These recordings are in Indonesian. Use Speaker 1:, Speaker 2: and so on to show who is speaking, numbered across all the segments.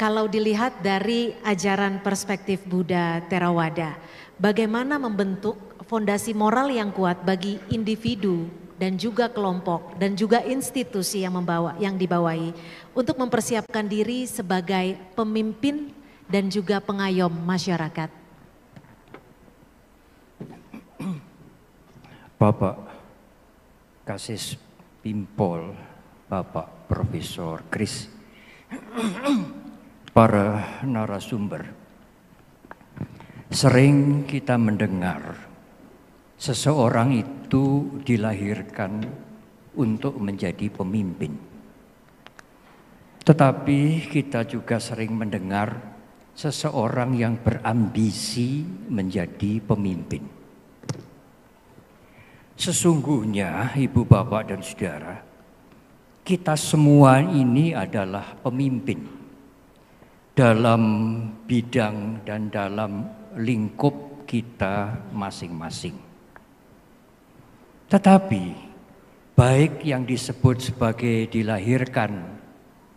Speaker 1: Kalau dilihat dari ajaran perspektif Buddha Theravada, bagaimana membentuk fondasi moral yang kuat bagi individu dan juga kelompok dan juga institusi yang dibawahi untuk mempersiapkan diri sebagai pemimpin dan juga pengayom masyarakat.
Speaker 2: Bapak Kasis Pimpol, Bapak Profesor Kris, para narasumber, sering kita mendengar seseorang itu dilahirkan untuk menjadi pemimpin. Tetapi kita juga sering mendengar seseorang yang berambisi menjadi pemimpin. Sesungguhnya Ibu, Bapak, dan Saudara, kita semua ini adalah pemimpin dalam bidang dan dalam lingkup kita masing-masing. Tetapi baik yang disebut sebagai dilahirkan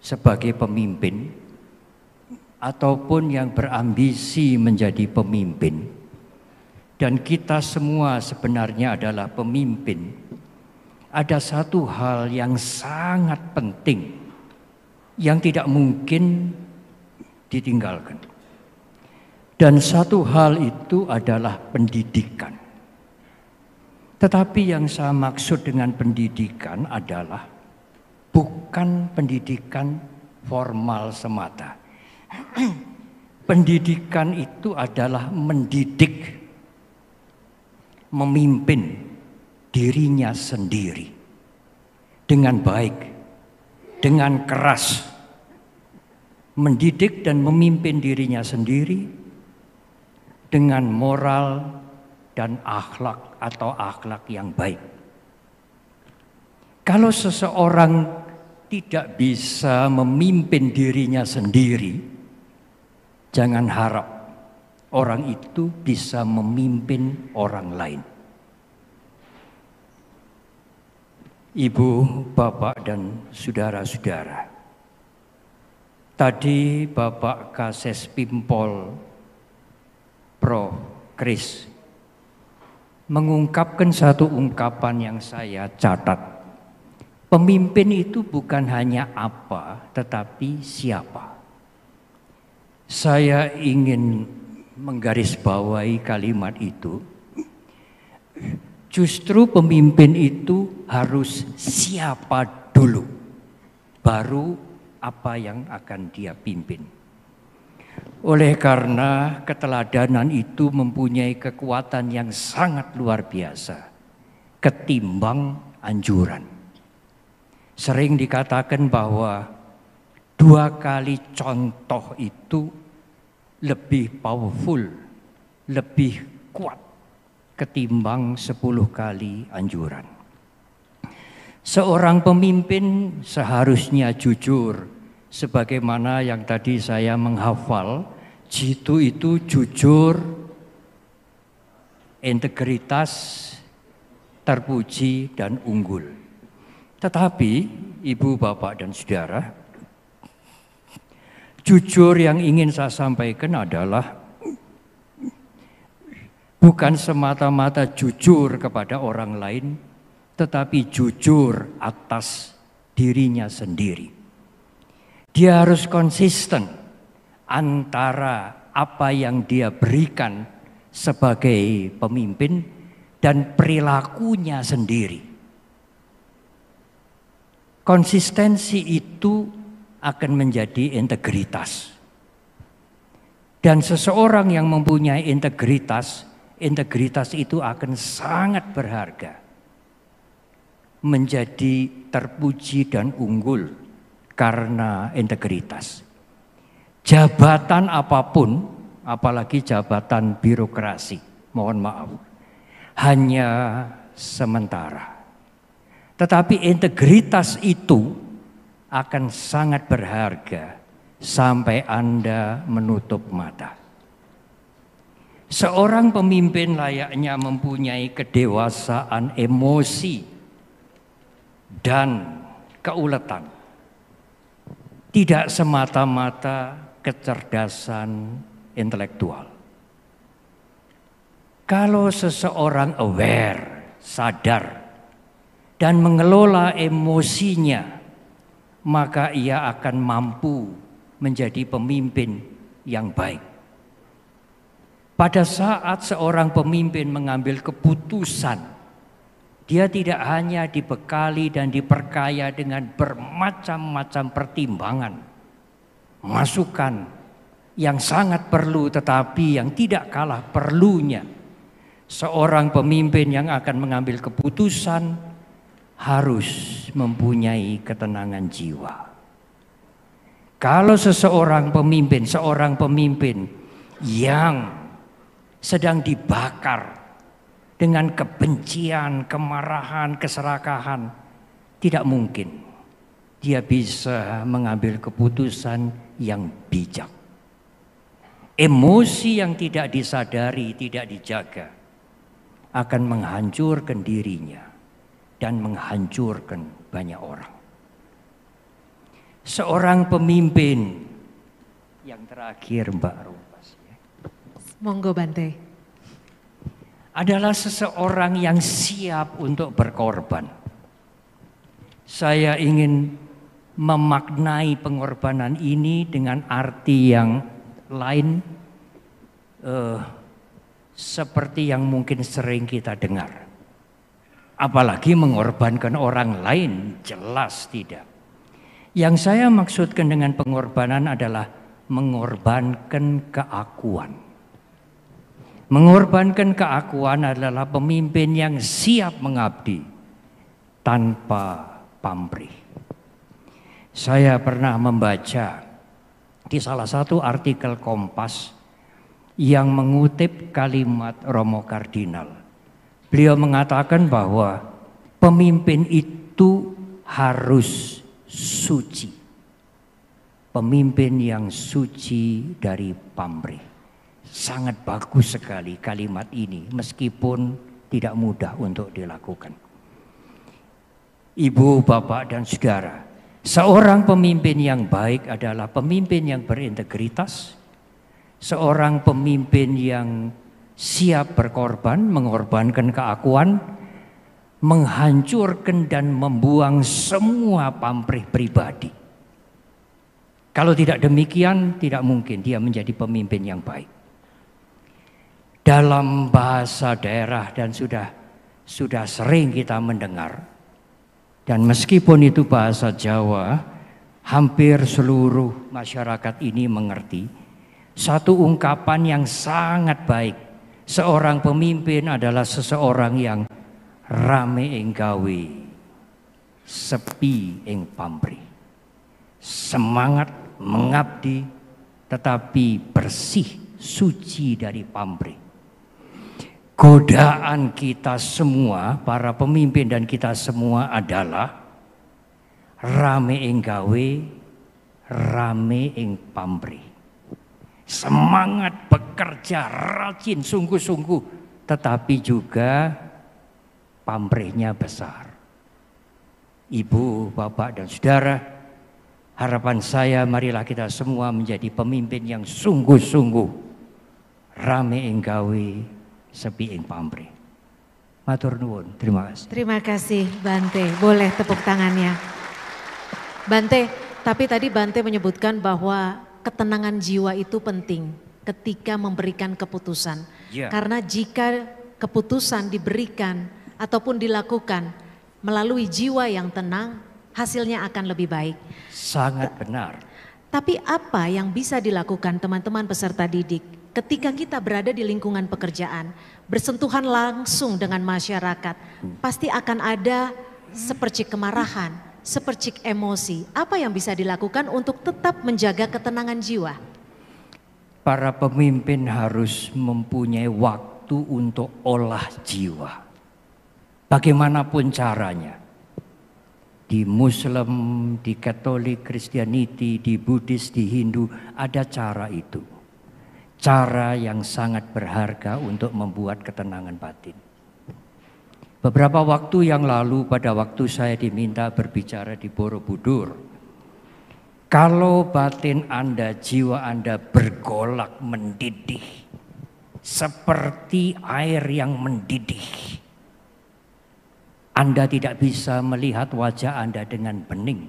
Speaker 2: sebagai pemimpin ataupun yang berambisi menjadi pemimpin, dan kita semua sebenarnya adalah pemimpin, ada satu hal yang sangat penting yang tidak mungkin ditinggalkan. Dan satu hal itu adalah pendidikan. Tetapi yang saya maksud dengan pendidikan adalah bukan pendidikan formal semata. Pendidikan itu adalah mendidik, memimpin dirinya sendiri dengan baik, dengan keras. Mendidik dan memimpin dirinya sendiri dengan moral dan akhlak atau akhlak yang baik. Kalau seseorang tidak bisa memimpin dirinya sendiri, jangan harap orang itu bisa memimpin orang lain. Ibu, Bapak, dan saudara-saudara, tadi Bapak Kases Pimpol, Prof. Kris, mengungkapkan satu ungkapan yang saya catat. Pemimpin itu bukan hanya apa, tetapi siapa. Saya ingin menggarisbawahi kalimat itu. Justru pemimpin itu harus siapa dulu, baru apa yang akan dia pimpin. Oleh karena keteladanan itu mempunyai kekuatan yang sangat luar biasa ketimbang anjuran. Sering dikatakan bahwa 2 kali contoh itu lebih powerful, lebih kuat ketimbang 10 kali anjuran. Seorang pemimpin seharusnya jujur, sebagaimana yang tadi saya menghafal, jitu itu jujur, integritas, terpuji, dan unggul. Tetapi Ibu, Bapak, dan Saudara, jujur yang ingin saya sampaikan adalah bukan semata-mata jujur kepada orang lain, tetapi jujur atas dirinya sendiri. Dia harus konsisten antara apa yang dia berikan sebagai pemimpin dan perilakunya sendiri. Konsistensi itu akan menjadi integritas. Dan seseorang yang mempunyai integritas itu akan sangat berharga, menjadi terpuji dan unggul karena integritas. Jabatan apapun, apalagi jabatan birokrasi, mohon maaf, hanya sementara. Tetapi integritas itu akan sangat berharga sampai Anda menutup mata. Seorang pemimpin layaknya mempunyai kedewasaan emosi dan keuletan. Tidak semata-mata kecerdasan intelektual. Kalau seseorang aware, sadar, dan mengelola emosinya, maka ia akan mampu menjadi pemimpin yang baik. Pada saat seorang pemimpin mengambil keputusan, dia tidak hanya dibekali dan diperkaya dengan bermacam-macam pertimbangan, masukan yang sangat perlu tetapi yang tidak kalah perlunya. Seorang pemimpin yang akan mengambil keputusan harus mempunyai ketenangan jiwa. Kalau seorang pemimpin yang sedang dibakar dengan kebencian, kemarahan, keserakahan, tidak mungkin dia bisa mengambil keputusan yang bijak. Emosi yang tidak disadari, tidak dijaga, akan menghancurkan dirinya dan menghancurkan banyak orang. Seorang pemimpin yang terakhir, Mbak Rupas,
Speaker 1: monggo Bante,
Speaker 2: adalah seseorang yang siap untuk berkorban. Saya ingin memaknai pengorbanan ini dengan arti yang lain, seperti yang mungkin sering kita dengar. Apalagi mengorbankan orang lain, jelas tidak. Yang saya maksudkan dengan pengorbanan adalah mengorbankan keakuan. Mengorbankan keakuan adalah pemimpin yang siap mengabdi tanpa pamrih. Saya pernah membaca di salah satu artikel Kompas yang mengutip kalimat Romo Kardinal. Beliau mengatakan bahwa pemimpin itu harus suci. Pemimpin yang suci dari pamrih. Sangat bagus sekali kalimat ini meskipun tidak mudah untuk dilakukan. Ibu, bapak, dan saudara, seorang pemimpin yang baik adalah pemimpin yang berintegritas, seorang pemimpin yang siap berkorban, mengorbankan keakuan, menghancurkan dan membuang semua pamrih pribadi. Kalau tidak demikian, tidak mungkin dia menjadi pemimpin yang baik. Dalam bahasa daerah dan sudah sering kita mendengar, dan meskipun itu bahasa Jawa, hampir seluruh masyarakat ini mengerti satu ungkapan yang sangat baik. Seorang pemimpin adalah seseorang yang rame ing gawe, sepi ing pamrih. Semangat mengabdi tetapi bersih, suci dari pamrih. Godaan kita semua, para pemimpin dan kita semua adalah rame ing gawe, rame ing pamrih. Semangat bekerja, rajin, sungguh-sungguh, tetapi juga pamrihnya besar. Ibu, bapak, dan saudara, harapan saya marilah kita semua menjadi pemimpin yang sungguh-sungguh, rame ing gawe, sepi ing pamrih. Matur nuwun, terima kasih.
Speaker 1: Terima kasih Bante, boleh tepuk tangannya. Bante, tapi tadi Bante menyebutkan bahwa ketenangan jiwa itu penting ketika memberikan keputusan.
Speaker 2: Ya.
Speaker 1: Karena jika keputusan diberikan ataupun dilakukan melalui jiwa yang tenang, hasilnya akan lebih baik.
Speaker 2: Sangat benar.
Speaker 1: Tapi apa yang bisa dilakukan teman-teman peserta didik ketika kita berada di lingkungan pekerjaan, bersentuhan langsung dengan masyarakat, pasti akan ada sepercik kemarahan, sepercik emosi. Apa yang bisa dilakukan untuk tetap menjaga ketenangan jiwa?
Speaker 2: Para pemimpin harus mempunyai waktu untuk olah jiwa. Bagaimanapun caranya. Di Muslim, di Katolik, Kristianiti, di Buddhis, di Hindu, ada cara itu. Cara yang sangat berharga untuk membuat ketenangan batin. Beberapa waktu yang lalu pada waktu saya diminta berbicara di Borobudur, Kalau batin Anda, jiwa Anda bergolak mendidih seperti air yang mendidih, Anda tidak bisa melihat wajah Anda dengan bening.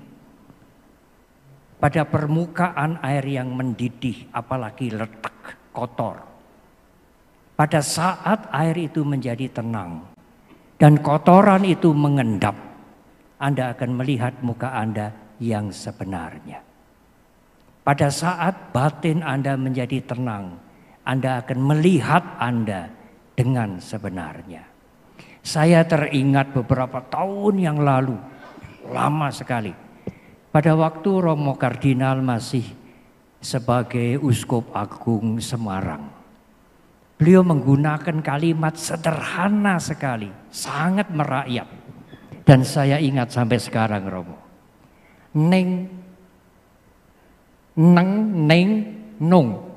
Speaker 2: Pada permukaan air yang mendidih, apalagi letak, kotor. Pada saat air itu menjadi tenang dan kotoran itu mengendap, Anda akan melihat muka Anda yang sebenarnya. Pada saat batin Anda menjadi tenang, Anda akan melihat Anda dengan sebenarnya. Saya teringat beberapa tahun yang lalu, lama sekali. Pada waktu Romo Kardinal masih sebagai Uskup Agung Semarang. Beliau menggunakan kalimat sederhana sekali, sangat merakyat. Dan saya ingat sampai sekarang, Romo. Neng, neng, neng, nung.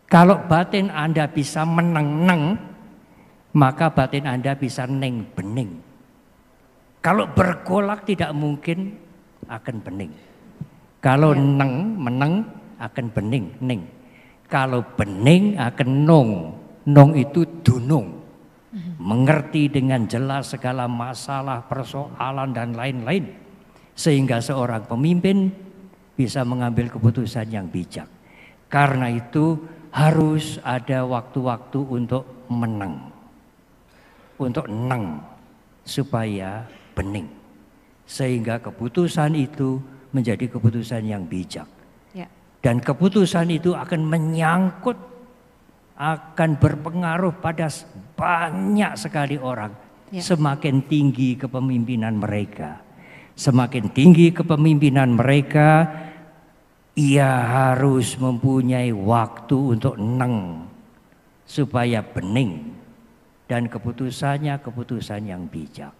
Speaker 2: Kalau batin Anda bisa meneng-neng, maka batin Anda bisa neng bening. Kalau bergolak tidak mungkin akan bening. Kalau neng, meneng akan bening, neng. Kalau bening akan nong. Nong itu dunung. Mengerti dengan jelas segala masalah, persoalan dan lain-lain. Sehingga seorang pemimpin bisa mengambil keputusan yang bijak. Karena itu harus ada waktu-waktu untuk meneng. Untuk neng. Supaya bening. Sehingga keputusan itu menjadi keputusan yang bijak. Ya. Dan keputusan itu akan menyangkut, akan berpengaruh pada banyak sekali orang. Ya. Semakin tinggi kepemimpinan mereka. Semakin tinggi kepemimpinan mereka, ia harus mempunyai waktu untuk neng. Supaya bening. Dan keputusannya keputusan yang bijak.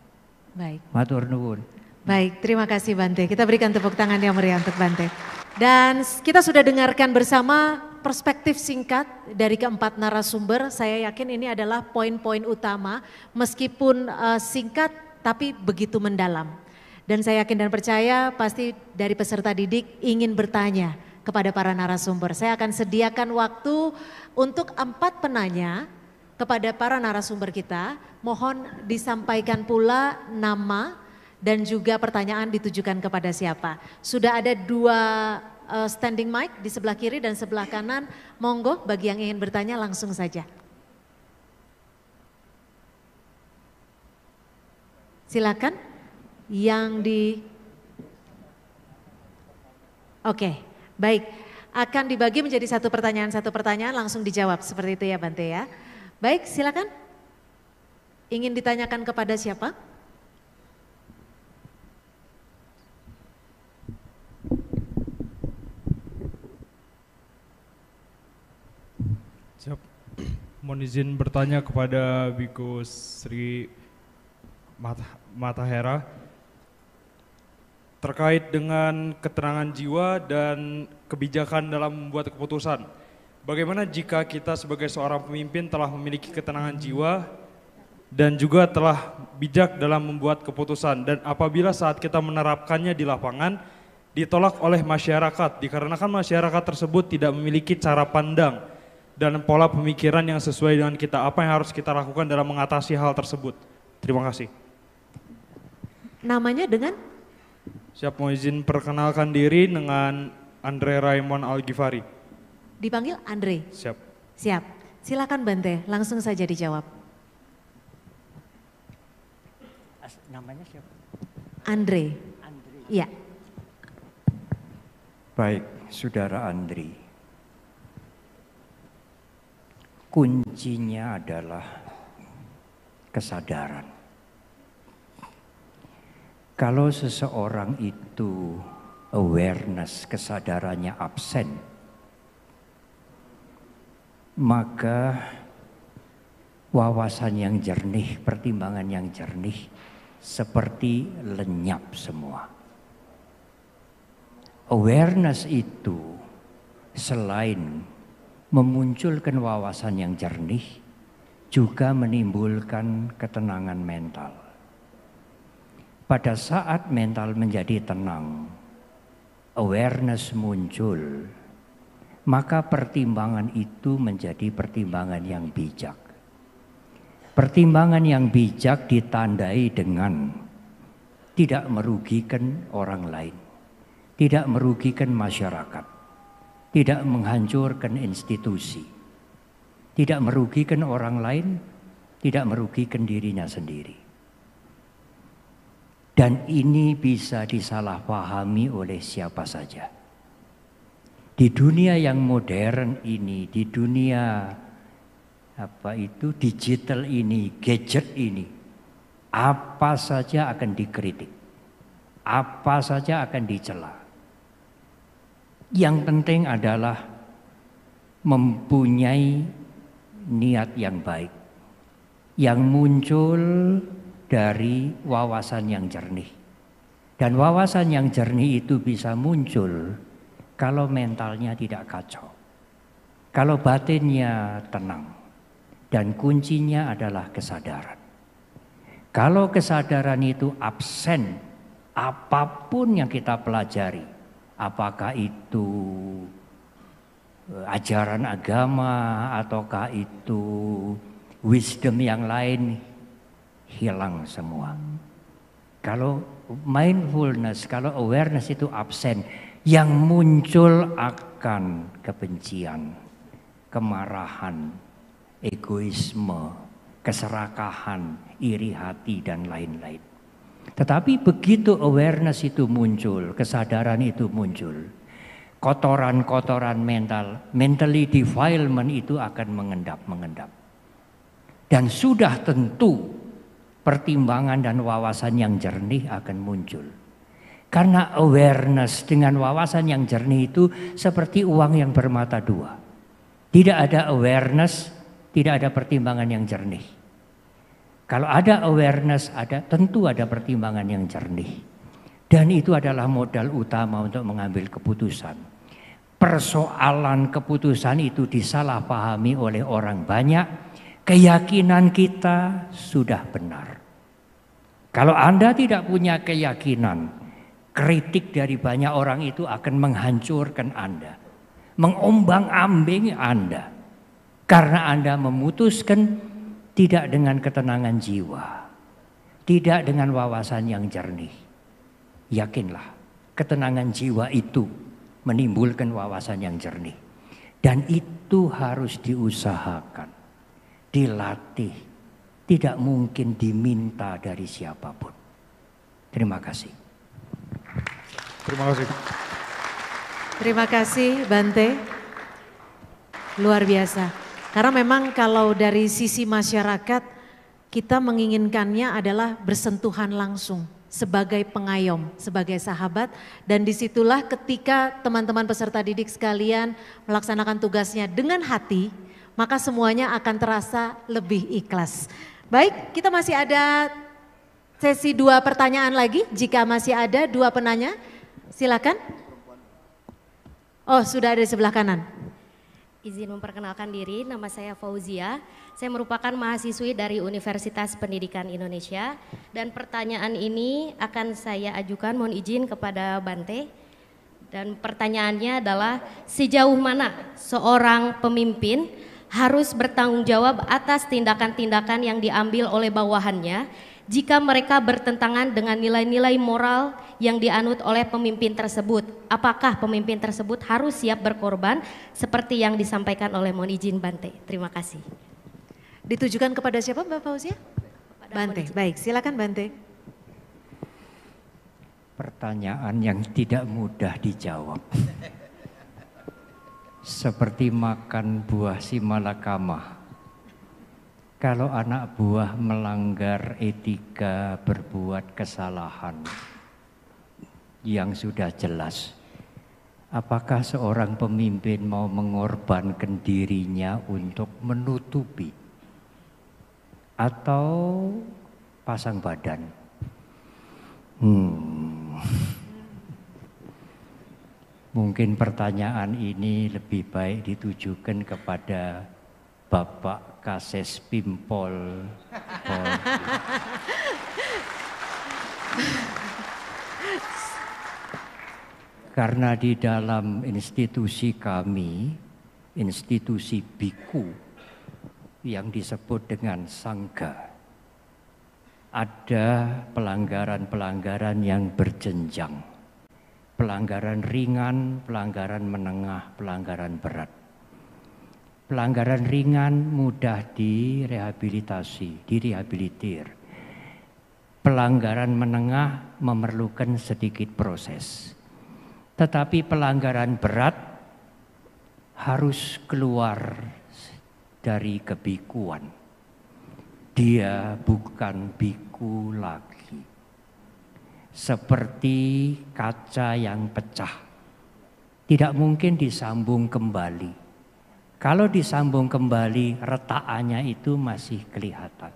Speaker 2: Baik. Matur nuwun.
Speaker 1: Baik, terima kasih Bante. Kita berikan tepuk tangan yang meriah untuk Bante. Dan kita sudah dengarkan bersama perspektif singkat dari keempat narasumber. Saya yakin ini adalah poin-poin utama meskipun singkat tapi begitu mendalam. Dan saya yakin dan percaya pasti dari peserta didik ingin bertanya kepada para narasumber. Saya akan sediakan waktu untuk 4 penanya kepada para narasumber kita. Mohon disampaikan pula nama dan juga pertanyaan ditujukan kepada siapa. Sudah ada 2 standing mic di sebelah kiri dan sebelah kanan. Monggo bagi yang ingin bertanya langsung saja. Silakan. Oke, baik. Akan dibagi menjadi satu pertanyaan langsung dijawab. Seperti itu ya Bante ya. Baik, silakan. Ingin ditanyakan kepada siapa?
Speaker 3: Siap. Mohon izin bertanya kepada Biku Sri Matahera terkait dengan ketenangan jiwa dan kebijakan dalam membuat keputusan. Bagaimana jika kita sebagai seorang pemimpin telah memiliki ketenangan jiwa dan juga telah bijak dalam membuat keputusan, dan apabila saat kita menerapkannya di lapangan ditolak oleh masyarakat dikarenakan masyarakat tersebut tidak memiliki cara pandang dan pola pemikiran yang sesuai dengan kita, apa yang harus kita lakukan dalam mengatasi hal tersebut? Terima kasih.
Speaker 1: Namanya dengan?
Speaker 3: Siap, mau izin perkenalkan diri dengan Andre Raymond Al-Ghifari.
Speaker 1: Dipanggil Andre?
Speaker 3: Siap.
Speaker 1: Siap, silakan Bante, langsung saja dijawab.
Speaker 2: Namanya siapa?
Speaker 1: Andre. Iya.
Speaker 2: Baik, Saudara Andri. Kuncinya adalah kesadaran. Kalau seseorang itu awareness, kesadarannya absen, maka wawasan yang jernih, pertimbangan yang jernih seperti lenyap semua. Awareness itu selain memunculkan wawasan yang jernih, juga menimbulkan ketenangan mental. Pada saat mental menjadi tenang, awareness muncul, maka pertimbangan itu menjadi pertimbangan yang bijak. Pertimbangan yang bijak ditandai dengan tidak merugikan orang lain, tidak merugikan masyarakat, tidak menghancurkan institusi, tidak merugikan orang lain, tidak merugikan dirinya sendiri. Dan ini bisa disalahpahami oleh siapa saja. Di dunia yang modern ini, di dunia digital ini, gadget ini, apa saja akan dikritik, apa saja akan dicela. Yang penting adalah mempunyai niat yang baik, yang muncul dari wawasan yang jernih. Dan wawasan yang jernih itu bisa muncul kalau mentalnya tidak kacau, kalau batinnya tenang. Dan kuncinya adalah kesadaran. Kalau kesadaran itu absen, apapun yang kita pelajari, apakah itu ajaran agama ataukah itu wisdom yang lain, hilang semua. Kalau mindfulness, kalau awareness itu absen, yang muncul akan kebencian, kemarahan, egoisme, keserakahan, iri hati, dan lain-lain. Tetapi begitu awareness itu muncul, kesadaran itu muncul, kotoran-kotoran mentally defilement itu akan mengendap. Dan sudah tentu pertimbangan dan wawasan yang jernih akan muncul. Karena awareness dengan wawasan yang jernih itu seperti uang yang bermata dua. Tidak ada awareness, tidak ada pertimbangan yang jernih. Kalau ada awareness, tentu ada pertimbangan yang jernih. Dan itu adalah modal utama untuk mengambil keputusan. Persoalan keputusan itu disalahpahami oleh orang banyak. Keyakinan kita sudah benar. Kalau Anda tidak punya keyakinan, kritik dari banyak orang itu akan menghancurkan Anda, mengombang-ambing Anda. Karena Anda memutuskan tidak dengan ketenangan jiwa, tidak dengan wawasan yang jernih. Yakinlah, ketenangan jiwa itu menimbulkan wawasan yang jernih. Dan itu harus diusahakan, dilatih, tidak mungkin diminta dari siapapun. Terima kasih.
Speaker 3: Terima kasih.
Speaker 1: Terima kasih Bante. Luar biasa. Karena memang kalau dari sisi masyarakat, kita menginginkannya adalah bersentuhan langsung sebagai pengayom, sebagai sahabat. Dan disitulah ketika teman-teman peserta didik sekalian melaksanakan tugasnya dengan hati, maka semuanya akan terasa lebih ikhlas. Baik, kita masih ada sesi 2 pertanyaan lagi. Jika masih ada 2 penanya, silakan. Oh, sudah ada di sebelah kanan.
Speaker 4: Izin memperkenalkan diri, nama saya Fauzia. Saya merupakan mahasiswi dari Universitas Pendidikan Indonesia. Dan pertanyaan ini akan saya ajukan, mohon izin kepada Bante. Dan pertanyaannya adalah, sejauh mana seorang pemimpin harus bertanggung jawab atas tindakan-tindakan yang diambil oleh bawahannya jika mereka bertentangan dengan nilai-nilai moral yang dianut oleh pemimpin tersebut? Apakah pemimpin tersebut harus siap berkorban seperti yang disampaikan oleh, mohon izin Bante? Terima kasih.
Speaker 1: Ditujukan kepada siapa Mbak Fauzia? Bante, baik silakan Bante.
Speaker 2: Pertanyaan yang tidak mudah dijawab. Seperti makan buah simalakama. Kalau anak buah melanggar etika, berbuat kesalahan yang sudah jelas, apakah seorang pemimpin mau mengorbankan dirinya untuk menutupi atau pasang badan? Mungkin pertanyaan ini lebih baik ditujukan kepada Bapak Kases Pimpol. Karena di dalam institusi kami, institusi biku yang disebut dengan sangga, ada pelanggaran-pelanggaran yang berjenjang. Pelanggaran ringan, pelanggaran menengah, pelanggaran berat. Pelanggaran ringan mudah direhabilitasi, direhabilitir. Pelanggaran menengah memerlukan sedikit proses. Tetapi pelanggaran berat harus keluar dari kebikuan. Dia bukan biku lagi. Seperti kaca yang pecah. Tidak mungkin disambung kembali. Kalau disambung kembali, retakannya itu masih kelihatan.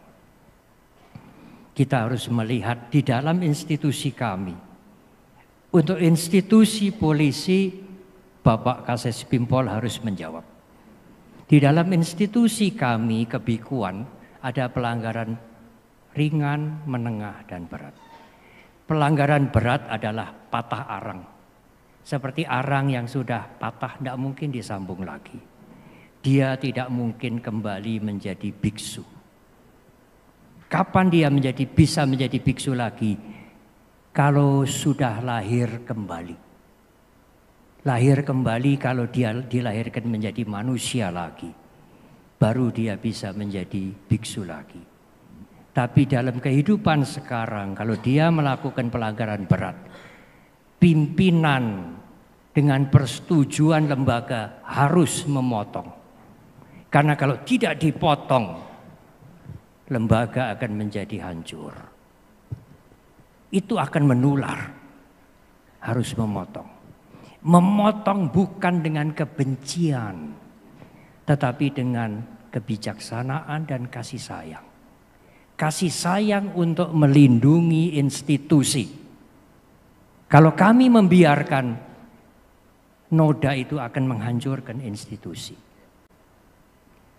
Speaker 2: Kita harus melihat di dalam institusi kami. Untuk institusi polisi, Bapak Kasès Pimpol harus menjawab. Di dalam institusi kami, kebikuan, ada pelanggaran ringan, menengah, dan berat. Pelanggaran berat adalah patah arang. Seperti arang yang sudah patah, tidak mungkin disambung lagi. Dia tidak mungkin kembali menjadi biksu. Kapan dia bisa menjadi biksu lagi? Kalau sudah lahir kembali. Lahir kembali kalau dia dilahirkan menjadi manusia lagi. Baru dia bisa menjadi biksu lagi. Tapi dalam kehidupan sekarang kalau dia melakukan pelanggaran berat, pimpinan dengan persetujuan lembaga harus memotong. Karena kalau tidak dipotong, lembaga akan menjadi hancur. Itu akan menular. Harus memotong. Memotong bukan dengan kebencian, tetapi dengan kebijaksanaan dan kasih sayang. Kasih sayang untuk melindungi institusi. Kalau kami membiarkan, noda itu akan menghancurkan institusi.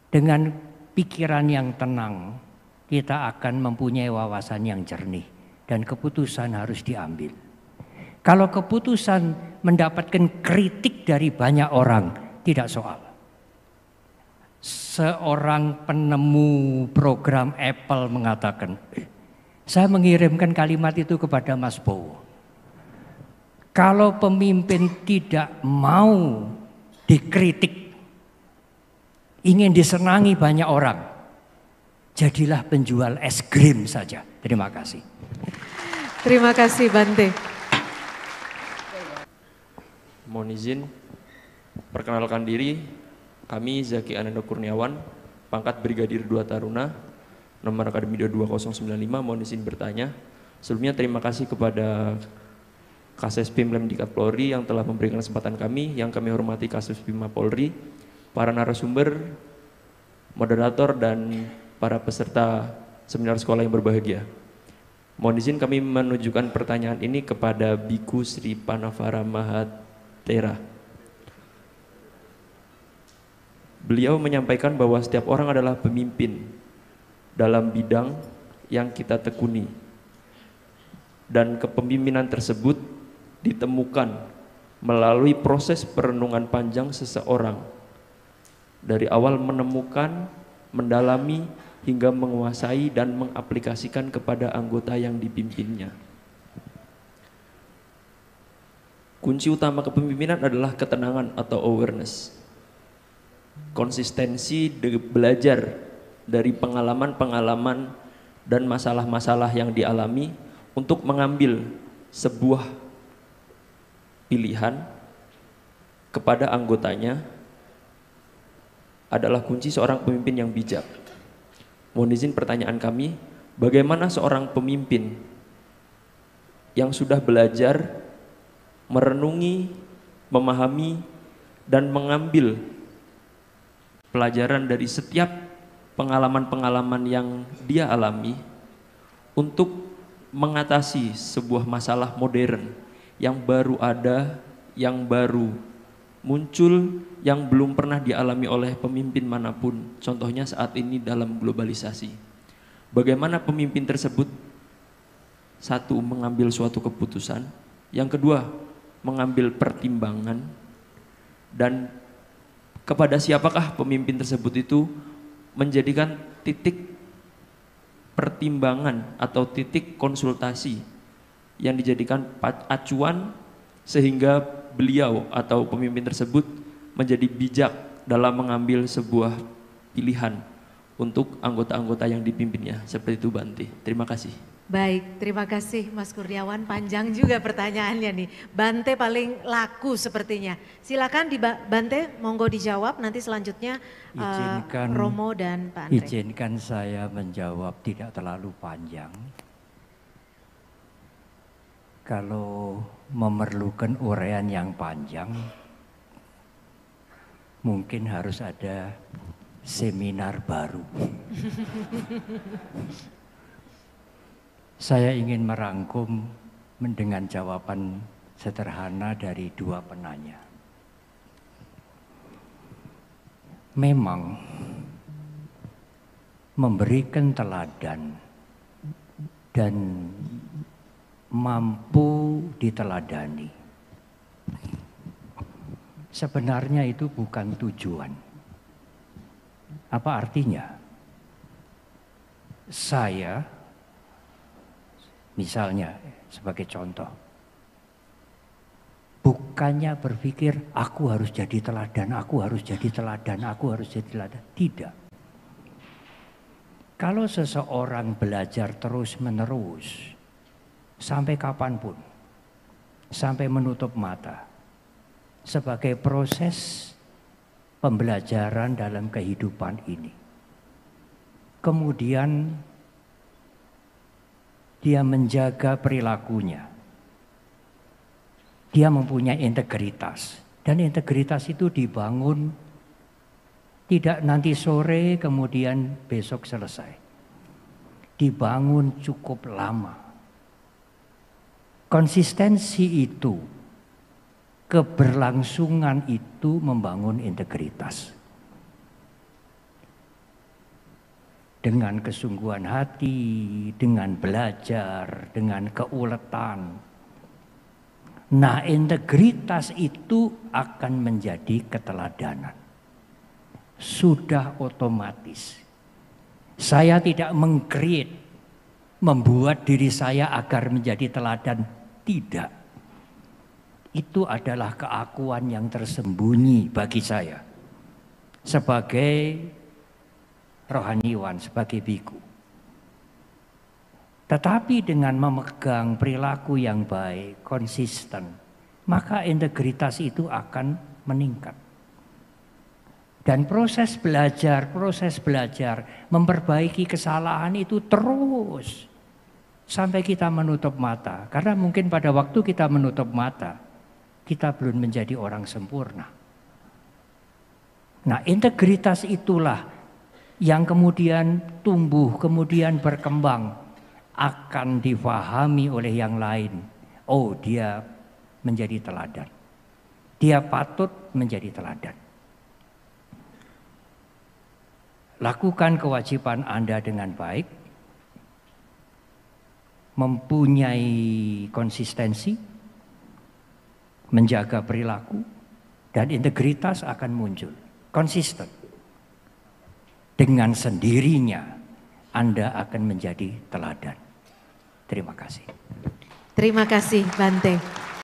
Speaker 2: Dengan pikiran yang tenang, kita akan mempunyai wawasan yang jernih. Dan keputusan harus diambil. Kalau keputusan mendapatkan kritik dari banyak orang, tidak soal. Seorang penemu program Apple mengatakan, saya mengirimkan kalimat itu kepada Mas Bowo. Kalau pemimpin tidak mau dikritik, ingin disenangi banyak orang, jadilah penjual es krim saja. Terima kasih.
Speaker 1: Terima kasih Bante.
Speaker 5: Mohon izin perkenalkan diri, kami Zaki Ananda Kurniawan, pangkat Brigadir 2 Taruna, nomor Akademi 22095. Mohon izin bertanya. Sebelumnya terima kasih kepada Kasès Pim Lemdiklat Polri yang telah memberikan kesempatan kami, yang kami hormati Kasès Pim Polri, para narasumber, moderator, dan para peserta seminar sekolah yang berbahagia. Mohon izin kami menunjukkan pertanyaan ini kepada Biku Sri Panavara Mahatera. Beliau menyampaikan bahwa setiap orang adalah pemimpin dalam bidang yang kita tekuni. Dan kepemimpinan tersebut ditemukan melalui proses perenungan panjang seseorang. Dari awal menemukan, mendalami, hingga menguasai dan mengaplikasikan kepada anggota yang dipimpinnya. Kunci utama kepemimpinan adalah ketenangan atau awareness. Konsistensi belajar dari pengalaman-pengalaman dan masalah-masalah yang dialami untuk mengambil sebuah pilihan kepada anggotanya adalah kunci seorang pemimpin yang bijak. Mohon izin pertanyaan kami, bagaimana seorang pemimpin yang sudah belajar, merenungi, memahami, dan mengambil pelajaran dari setiap pengalaman-pengalaman yang dia alami untuk mengatasi sebuah masalah modern yang baru ada, yang baru muncul, yang belum pernah dialami oleh pemimpin manapun, contohnya saat ini dalam globalisasi. Bagaimana pemimpin tersebut? Satu, mengambil suatu keputusan. Yang kedua, mengambil pertimbangan dan kepada siapakah pemimpin tersebut itu menjadikan titik pertimbangan atau titik konsultasi yang dijadikan acuan sehingga beliau atau pemimpin tersebut menjadi bijak dalam mengambil sebuah pilihan untuk anggota-anggota yang dipimpinnya. Seperti itu Bante. Terima kasih.
Speaker 1: Baik, terima kasih Mas Kurniawan. Panjang juga pertanyaannya nih. Bante paling laku sepertinya. Silakan di Bante, monggo dijawab. Nanti selanjutnya Romo dan Pak Andre.
Speaker 2: Izinkan saya menjawab tidak terlalu panjang. Kalau memerlukan uraian yang panjang, mungkin harus ada seminar baru. Saya ingin merangkum dengan jawaban sederhana dari dua penanya. Memang memberikan teladan dan mampu diteladani sebenarnya itu bukan tujuan. Apa artinya? Saya misalnya sebagai contoh, bukannya berpikir aku harus jadi teladan, aku harus jadi teladan, aku harus jadi teladan. Tidak. Kalau seseorang belajar terus-menerus sampai kapanpun, sampai menutup mata, sebagai proses pembelajaran dalam kehidupan ini, kemudian dia menjaga perilakunya. Dia mempunyai integritas. Dan integritas itu dibangun tidak nanti sore kemudian besok selesai. Dibangun cukup lama. Konsistensi itu, keberlangsungan itu membangun integritas. Dengan kesungguhan hati, dengan belajar, dengan keuletan. Nah, integritas itu akan menjadi keteladanan. Sudah otomatis. Saya tidak meng-create, membuat diri saya agar menjadi teladan. Tidak. Itu adalah keakuan yang tersembunyi bagi saya. Sebagai rohaniwan, sebagai biku. Tetapi dengan memegang perilaku yang baik, konsisten, maka integritas itu akan meningkat. Dan proses belajar, memperbaiki kesalahan itu terus. Sampai kita menutup mata. Karena mungkin pada waktu kita menutup mata, kita belum menjadi orang sempurna. Nah, integritas itulah yang kemudian tumbuh, kemudian berkembang, akan difahami oleh yang lain. Oh, dia menjadi teladan. Dia patut menjadi teladan. Lakukan kewajiban Anda dengan baik, mempunyai konsistensi, menjaga perilaku, dan integritas akan muncul. Konsisten. Dengan sendirinya Anda akan menjadi teladan. Terima kasih.
Speaker 1: Terima kasih Bante.